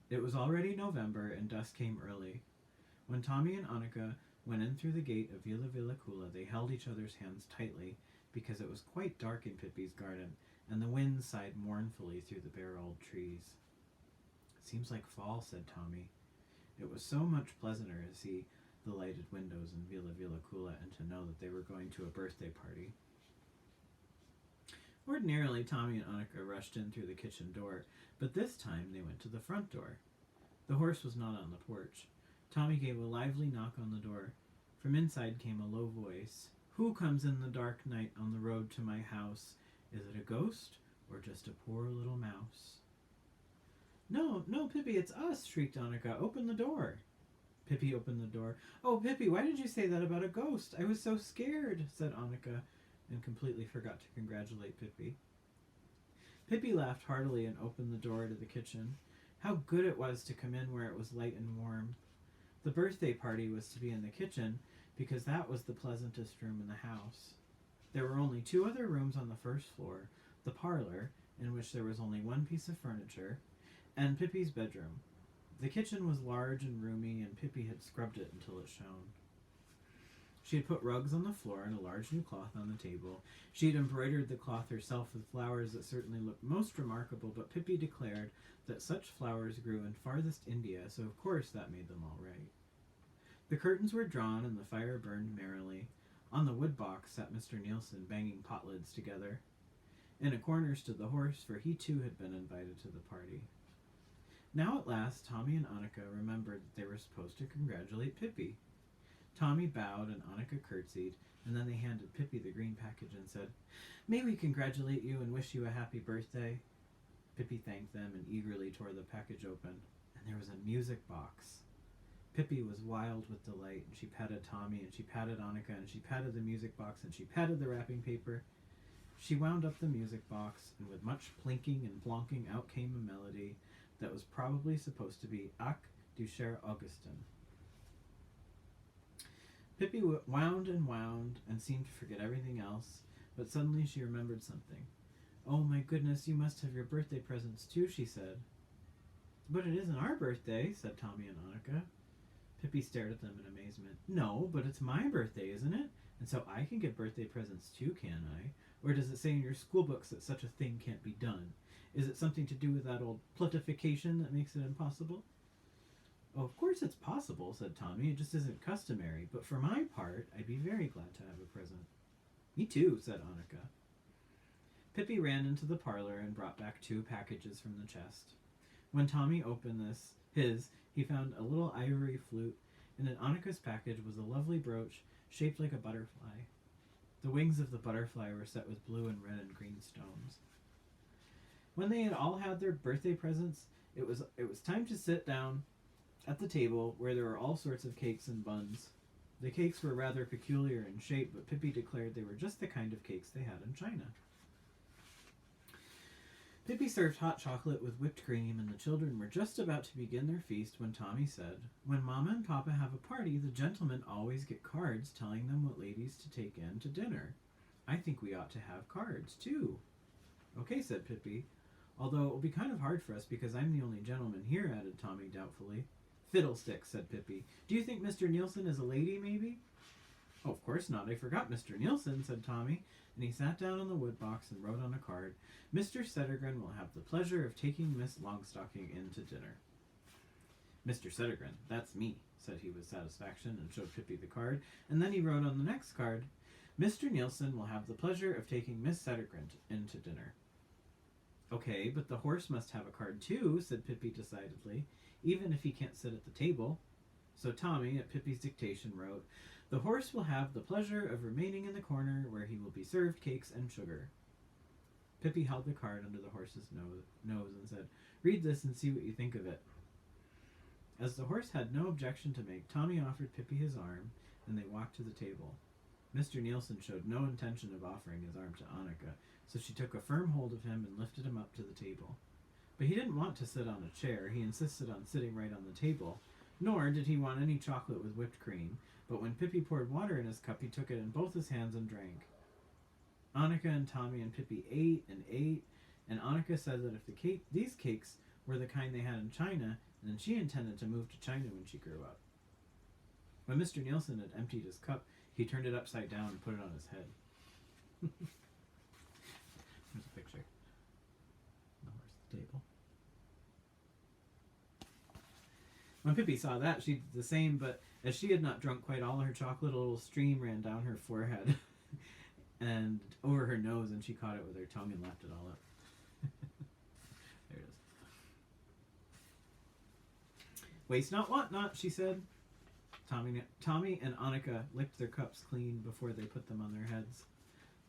It was already November, and dusk came early. When Tommy and Annika went in through the gate of Villa Kula, they held each other's hands tightly, because it was quite dark in Pippi's garden, and the wind sighed mournfully through the bare old trees. "Seems like fall," said Tommy. It was so much pleasanter to see the lighted windows in Villa Kula and to know that they were going to a birthday party. Ordinarily, Tommy and Annika rushed in through the kitchen door, but this time they went to the front door. The horse was not on the porch. Tommy gave a lively knock on the door. From inside came a low voice. "Who comes in the dark night on the road to my house? Is it a ghost or just a poor little mouse?" No, Pippi, it's us," shrieked Annika. "Open the door." Pippi opened the door. "Oh, Pippi, why did you say that about a ghost? I was so scared," said Annika, and completely forgot to congratulate Pippi. Pippi laughed heartily and opened the door to the kitchen. How good it was to come in where it was light and warm. The birthday party was to be in the kitchen, because that was the pleasantest room in the house. There were only 2 other rooms on the first floor, the parlor, in which there was only one piece of furniture, and Pippi's bedroom. The kitchen was large and roomy, and Pippi had scrubbed it until it shone. She had put rugs on the floor and a large new cloth on the table. She had embroidered the cloth herself with flowers that certainly looked most remarkable, but Pippi declared that such flowers grew in farthest India, so of course that made them all right. The curtains were drawn and the fire burned merrily. On the wood box sat Mr. Nielsen, banging pot lids together. In a corner stood the horse, for he too had been invited to the party. Now at last, Tommy and Annika remembered that they were supposed to congratulate Pippi. Tommy bowed and Annika curtsied, and then they handed Pippi the green package and said, "May we congratulate you and wish you a happy birthday?" Pippi thanked them and eagerly tore the package open, and there was a music box. Pippi was wild with delight, and she patted Tommy, and she patted Annika, and she patted the music box, and she patted the wrapping paper. She wound up the music box, and with much plinking and plonking out came a melody that was probably supposed to be Ach du cher Augustin. Pippi wound and seemed to forget everything else, but suddenly she remembered something. "Oh my goodness, you must have your birthday presents too," she said. "But it isn't our birthday," said Tommy and Annika. Pippi stared at them in amazement. "No, but it's my birthday, isn't it? And so I can get birthday presents too, can't I? Or does it say in your school books that such a thing can't be done? Is it something to do with that old plutification that makes it impossible?" "Oh, of course it's possible," said Tommy. "It just isn't customary. But for my part, I'd be very glad to have a present." "Me too," said Annika. Pippi ran into the parlor and brought back 2 packages from the chest. When Tommy opened he found a little ivory flute, and in Annika's package was a lovely brooch shaped like a butterfly. The wings of the butterfly were set with blue and red and green stones. When they had all had their birthday presents, it was time to sit down at the table where there were all sorts of cakes and buns. The cakes were rather peculiar in shape, but Pippi declared they were just the kind of cakes they had in China. Pippi served hot chocolate with whipped cream, and the children were just about to begin their feast when Tommy said, "When Mama and Papa have a party, the gentlemen always get cards telling them what ladies to take in to dinner. I think we ought to have cards, too." "Okay," said Pippi, "although it will be kind of hard for us because I'm the only gentleman here," added Tommy doubtfully. "Fiddlesticks," said Pippi. "Do you think Mr. Nielsen is a lady, maybe?" "Oh, of course not. I forgot Mr. Nielsen," said Tommy, and he sat down on the wood box and wrote on a card, "Mr. Settergren will have the pleasure of taking Miss Longstocking in to dinner." "Mr. Settergren, that's me," said he with satisfaction, and showed Pippi the card, and then he wrote on the next card, "Mr. Nielsen will have the pleasure of taking Miss Settergren in to dinner." "Okay, but the horse must have a card too," said Pippi decidedly, "even if he can't sit at the table." So Tommy, at Pippi's dictation, wrote, "The horse will have the pleasure of remaining in the corner where he will be served cakes and sugar." Pippi held the card under the horse's nose and said, "Read this and see what you think of it." As the horse had no objection to make, Tommy offered Pippi his arm, and they walked to the table. Mr. Nielsen showed no intention of offering his arm to Annika, so she took a firm hold of him and lifted him up to the table. But he didn't want to sit on a chair. He insisted on sitting right on the table, nor did he want any chocolate with whipped cream, but when Pippi poured water in his cup, he took it in both his hands and drank. Annika and Tommy and Pippi ate, and Annika said that if these cakes were the kind they had in China, then she intended to move to China when she grew up. When Mr. Nielsen had emptied his cup, he turned it upside down and put it on his head. There's a picture. The horse at the table. When Pippi saw that, she did the same, but as she had not drunk quite all her chocolate, a little stream ran down her forehead and over her nose, and she caught it with her tongue and lapped it all up. There it is. "Waste not, want not," she said. Tommy and Annika licked their cups clean before they put them on their heads.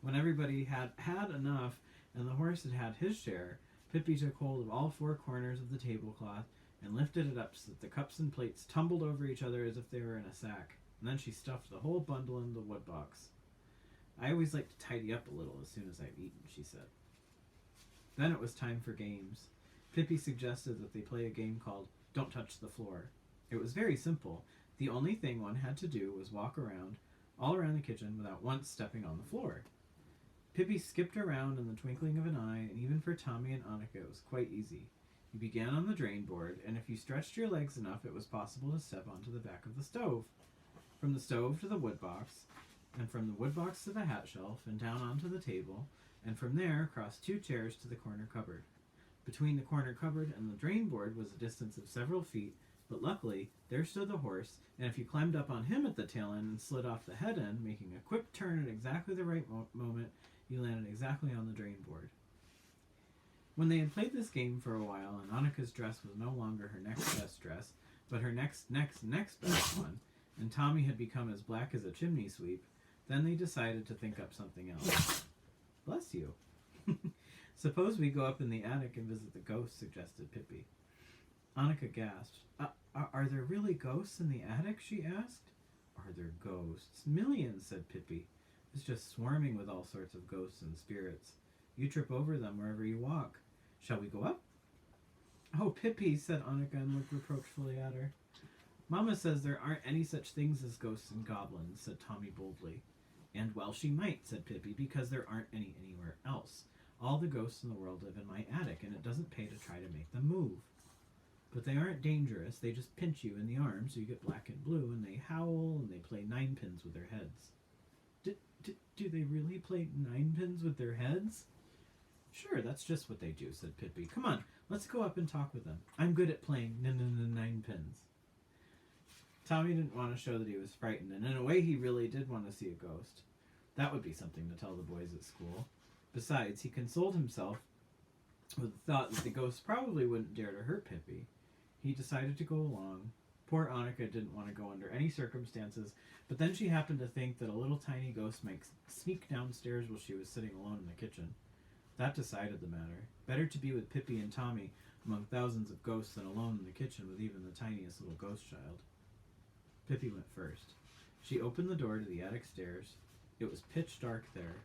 When everybody had had enough and the horse had had his share, Pippi took hold of all 4 corners of the tablecloth and lifted it up so that the cups and plates tumbled over each other as if they were in a sack, and then she stuffed the whole bundle in the wood box. "I always like to tidy up a little as soon as I've eaten," she said. Then it was time for games. Pippi suggested that they play a game called Don't Touch the Floor. It was very simple. The only thing one had to do was walk all around the kitchen without once stepping on the floor. Pippi skipped around in the twinkling of an eye, and even for Tommy and Annika it was quite easy. You began on the drain board, and if you stretched your legs enough, it was possible to step onto the back of the stove. From the stove to the wood box, and from the wood box to the hat shelf, and down onto the table, and from there across 2 chairs to the corner cupboard. Between the corner cupboard and the drain board was a distance of several feet, but luckily there stood the horse, and if you climbed up on him at the tail end and slid off the head end, making a quick turn at exactly the right moment, you landed exactly on the drain board. When they had played this game for a while, and Annika's dress was no longer her next best dress, but her next best one, and Tommy had become as black as a chimney sweep, then they decided to think up something else. Bless you. Suppose we go up in the attic and visit the ghosts, suggested Pippi. Annika gasped. Are there really ghosts in the attic? She asked. Are there ghosts? Millions, said Pippi. It's just swarming with all sorts of ghosts and spirits. You trip over them wherever you walk. Shall we go up? Oh, Pippi, said Annika and looked reproachfully at her. Mamma says there aren't any such things as ghosts and goblins, said Tommy boldly. And well she might, said Pippi, because there aren't any anywhere else. All the ghosts in the world live in my attic, and it doesn't pay to try to make them move. But they aren't dangerous. They just pinch you in the arm so you get black and blue, and they howl, and they play ninepins with their heads. Do they really play ninepins with their heads? Sure, that's just what they do, said Pippi. Come on, let's go up and talk with them. I'm good at playing ninepins. Tommy didn't want to show that he was frightened, and in a way he really did want to see a ghost. That would be something to tell the boys at school. Besides, he consoled himself with the thought that the ghosts probably wouldn't dare to hurt Pippi. He decided to go along. Poor Annika didn't want to go under any circumstances, but then she happened to think that a little tiny ghost might sneak downstairs while she was sitting alone in the kitchen. That decided the matter. Better to be with Pippi and Tommy among thousands of ghosts than alone in the kitchen with even the tiniest little ghost child. Pippi went first. She opened the door to the attic stairs. It was pitch dark there.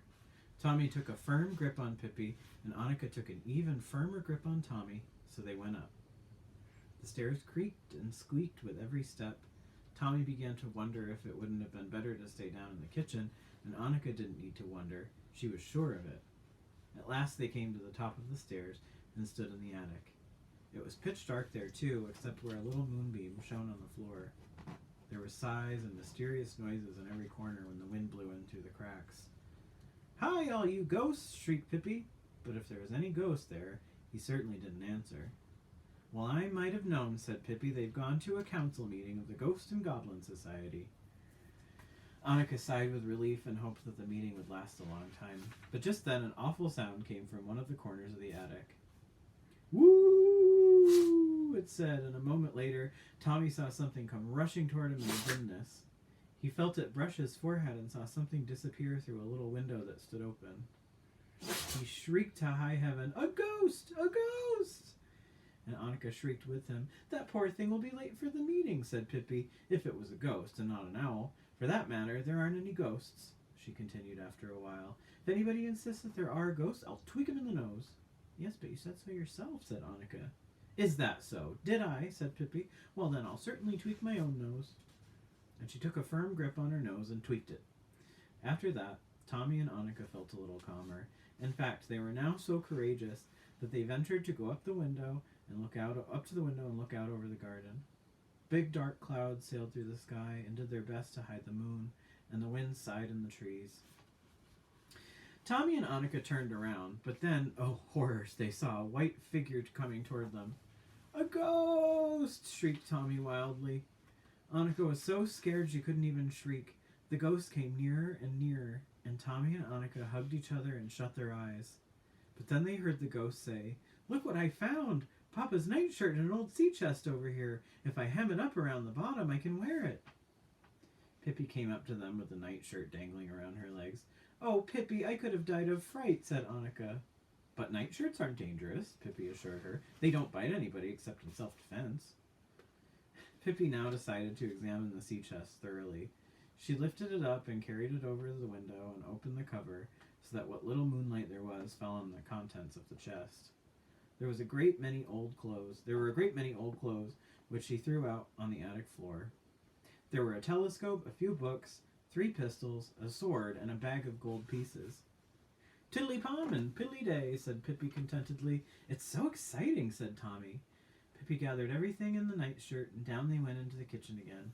Tommy took a firm grip on Pippi, and Annika took an even firmer grip on Tommy, so they went up. The stairs creaked and squeaked with every step. Tommy began to wonder if it wouldn't have been better to stay down in the kitchen, and Annika didn't need to wonder. She was sure of it. At last they came to the top of the stairs and stood in the attic. It was pitch dark there, too, except where a little moonbeam shone on the floor. There were sighs and mysterious noises in every corner when the wind blew in through the cracks. Hi, all you ghosts, shrieked Pippi. But if there was any ghost there, he certainly didn't answer. Well, I might have known, said Pippi. They've gone to a council meeting of the Ghost and Goblin Society. Annika sighed with relief and hoped that the meeting would last a long time. But just then an awful sound came from one of the corners of the attic. Woo! It said, and a moment later Tommy saw something come rushing toward him in the dimness. He felt it brush his forehead and saw something disappear through a little window that stood open. He shrieked to high heaven, "A ghost! A ghost!" And Annika shrieked with him. "That poor thing will be late for the meeting," said Pippi, "if it was a ghost and not an owl. For that matter, there aren't any ghosts," she continued after a while. "If anybody insists that there are ghosts, I'll tweak him in the nose." "Yes, but you said so yourself," said Annika. "Is that so? Did I?" said Pippi. "Well, then I'll certainly tweak my own nose." And she took a firm grip on her nose and tweaked it. After that, Tommy and Annika felt a little calmer. In fact, they were now so courageous that they ventured to go up to the window and look out over the garden. Big dark clouds sailed through the sky and did their best to hide the moon, and the wind sighed in the trees. Tommy and Annika turned around, but then, oh horrors, they saw a white figure coming toward them. "A ghost!" shrieked Tommy wildly. Annika was so scared she couldn't even shriek. The ghost came nearer and nearer, and Tommy and Annika hugged each other and shut their eyes. But then they heard the ghost say, "Look what I found! Papa's nightshirt and an old sea chest over here. If I hem it up around the bottom, I can wear it." Pippi came up to them with the nightshirt dangling around her legs. "Oh, Pippi, I could have died of fright," said Annika. "But nightshirts aren't dangerous," Pippi assured her. "They don't bite anybody except in self-defense." Pippi now decided to examine the sea chest thoroughly. She lifted it up and carried it over to the window and opened the cover so that what little moonlight there was fell on the contents of the chest. There were a great many old clothes, which she threw out on the attic floor. There were a telescope, a few books, 3 pistols, a sword, and a bag of gold pieces. "Tiddly-pom and piddly-day," said Pippi contentedly. "It's so exciting," said Tommy. Pippi gathered everything in the nightshirt, and down they went into the kitchen again.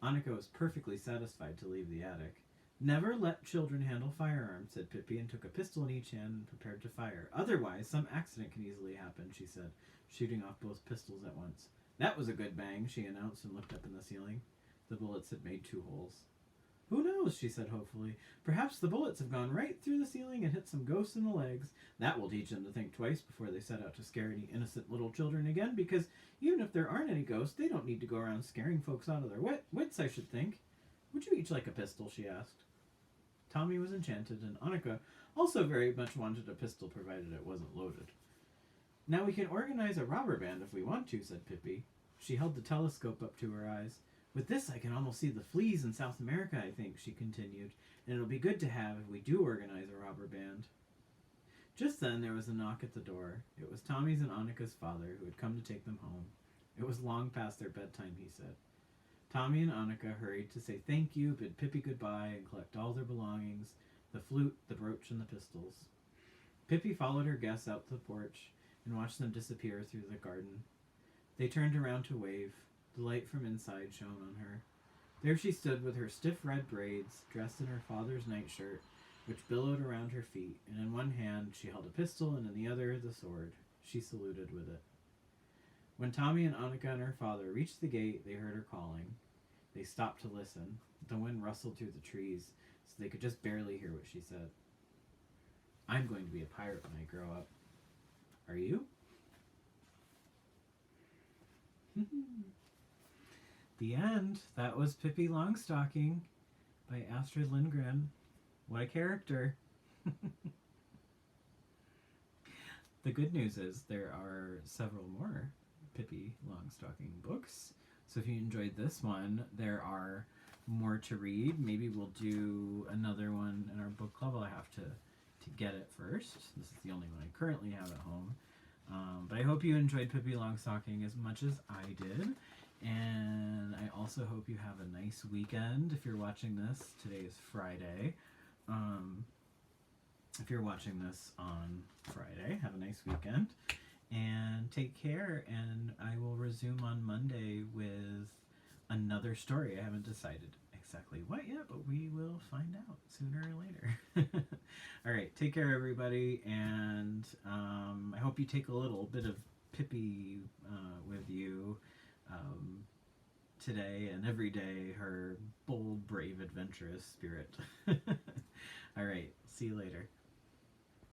Annika was perfectly satisfied to leave the attic. "Never let children handle firearms," said Pippi, and took a pistol in each hand and prepared to fire. "Otherwise, some accident can easily happen," she said, shooting off both pistols at once. "That was a good bang," she announced and looked up in the ceiling. The bullets had made 2 holes. "Who knows?" she said hopefully. "Perhaps the bullets have gone right through the ceiling and hit some ghosts in the legs. That will teach them to think twice before they set out to scare any innocent little children again, because even if there aren't any ghosts, they don't need to go around scaring folks out of their wits, I should think. Would you each like a pistol?" she asked. Tommy was enchanted, and Annika also very much wanted a pistol, provided it wasn't loaded. "Now we can organize a robber band if we want to," said Pippi. She held the telescope up to her eyes. "With this I can almost see the fleas in South America, I think," she continued, "and it'll be good to have if we do organize a robber band." Just then there was a knock at the door. It was Tommy's and Annika's father, who had come to take them home. It was long past their bedtime, he said. Tommy and Annika hurried to say thank you, bid Pippi goodbye, and collect all their belongings, the flute, the brooch, and the pistols. Pippi followed her guests out to the porch and watched them disappear through the garden. They turned around to wave. The light from inside shone on her. There she stood with her stiff red braids, dressed in her father's nightshirt, which billowed around her feet, and in one hand she held a pistol and in the other the sword. She saluted with it. When Tommy and Annika and her father reached the gate, they heard her calling. They stopped to listen. The wind rustled through the trees, so they could just barely hear what she said. "I'm going to be a pirate when I grow up. Are you?" The end. That was Pippi Longstocking by Astrid Lindgren. What a character. The good news is there are several more Pippi Longstocking books. So if you enjoyed this one, there are more to read. Maybe we'll do another one in our book club. I have to get it first. This is the only one I currently have at home. But I hope you enjoyed Pippi Longstocking as much as I did. And I also hope you have a nice weekend. If you're watching this, today is Friday. If you're watching this on Friday, have a nice weekend. And take care. And I will resume on Monday with another story. I haven't decided exactly what yet, but we will find out sooner or later. All right, take care, everybody, and I hope you take a little bit of Pippi with you today and every day, her bold, brave, adventurous spirit. All right, see you later.